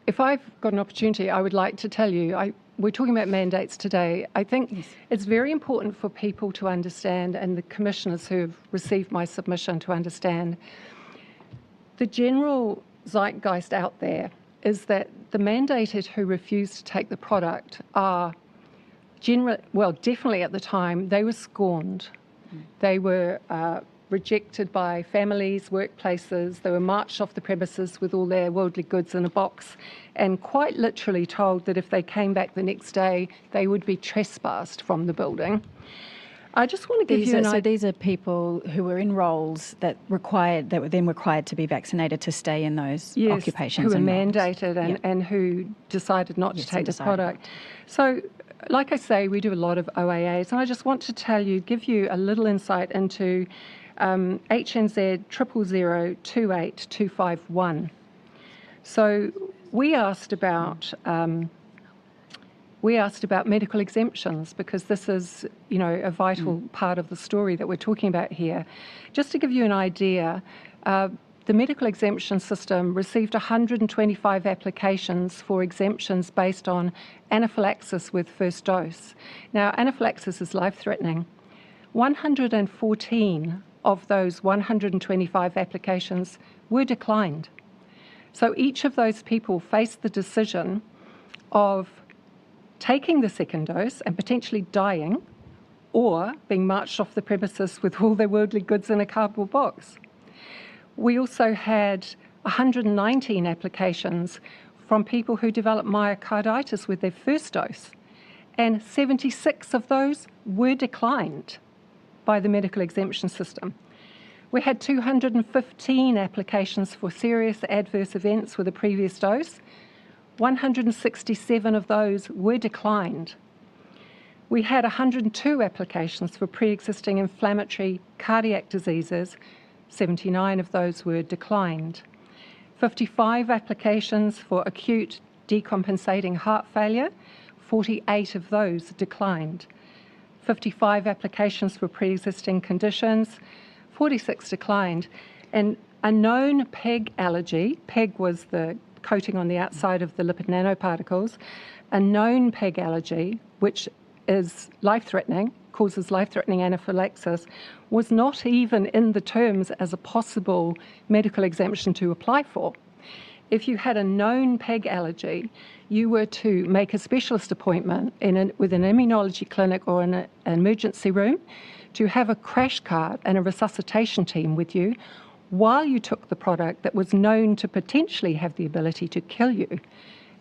if I've got an opportunity, I would like to tell you, we're talking about mandates today. I think it's very important for people to understand, and the commissioners who have received my submission to understand, the general zeitgeist out there is that the mandated who refuse to take the product are definitely at the time, they were scorned. They were rejected by families, workplaces. They were marched off the premises with all their worldly goods in a box and quite literally told that if they came back the next day, they would be trespassed from the building. I just want to give you an idea. So these are people who were in roles that were then required to be vaccinated to stay in those occupations. Who were and mandated and who decided not to take the product. So, like I say, we do a lot of OIAs, and I just want to give you a little insight into HNZ00028251. So we asked about medical exemptions because this is, a vital part of the story that we're talking about here. Just to give you an idea, the medical exemption system received 125 applications for exemptions based on anaphylaxis with first dose. Now, anaphylaxis is life-threatening. 114 of those 125 applications were declined. So each of those people faced the decision of taking the second dose and potentially dying, or being marched off the premises with all their worldly goods in a cardboard box. We also had 119 applications from people who developed myocarditis with their first dose, and 76 of those were declined by the medical exemption system. We had 215 applications for serious adverse events with a previous dose. 167 of those were declined. We had 102 applications for pre-existing inflammatory cardiac diseases. 79 of those were declined. 55 applications for acute decompensating heart failure. 48 of those declined. 55 applications for pre-existing conditions. 46 declined. And a known PEG allergy, PEG was the coating on the outside of the lipid nanoparticles, a known PEG allergy, which is life-threatening, causes life-threatening anaphylaxis, was not even in the terms as a possible medical exemption to apply for. If you had a known PEG allergy, you were to make a specialist appointment with an immunology clinic or in an emergency room to have a crash cart and a resuscitation team with you while you took the product that was known to potentially have the ability to kill you.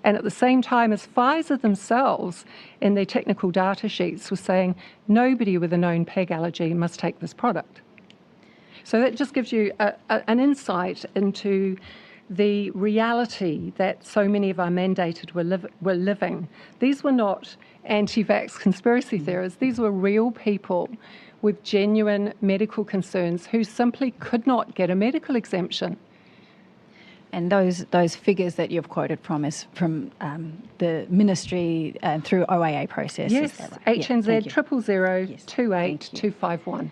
And at the same time as Pfizer themselves, in their technical data sheets, were saying nobody with a known PEG allergy must take this product. So that just gives you an insight into the reality that so many of our mandated were living. These were not anti-vax conspiracy theorists. These were real people with genuine medical concerns who simply could not get a medical exemption. And those figures that you've quoted from is from the ministry through OIA process. Yes, HNZ 00028251.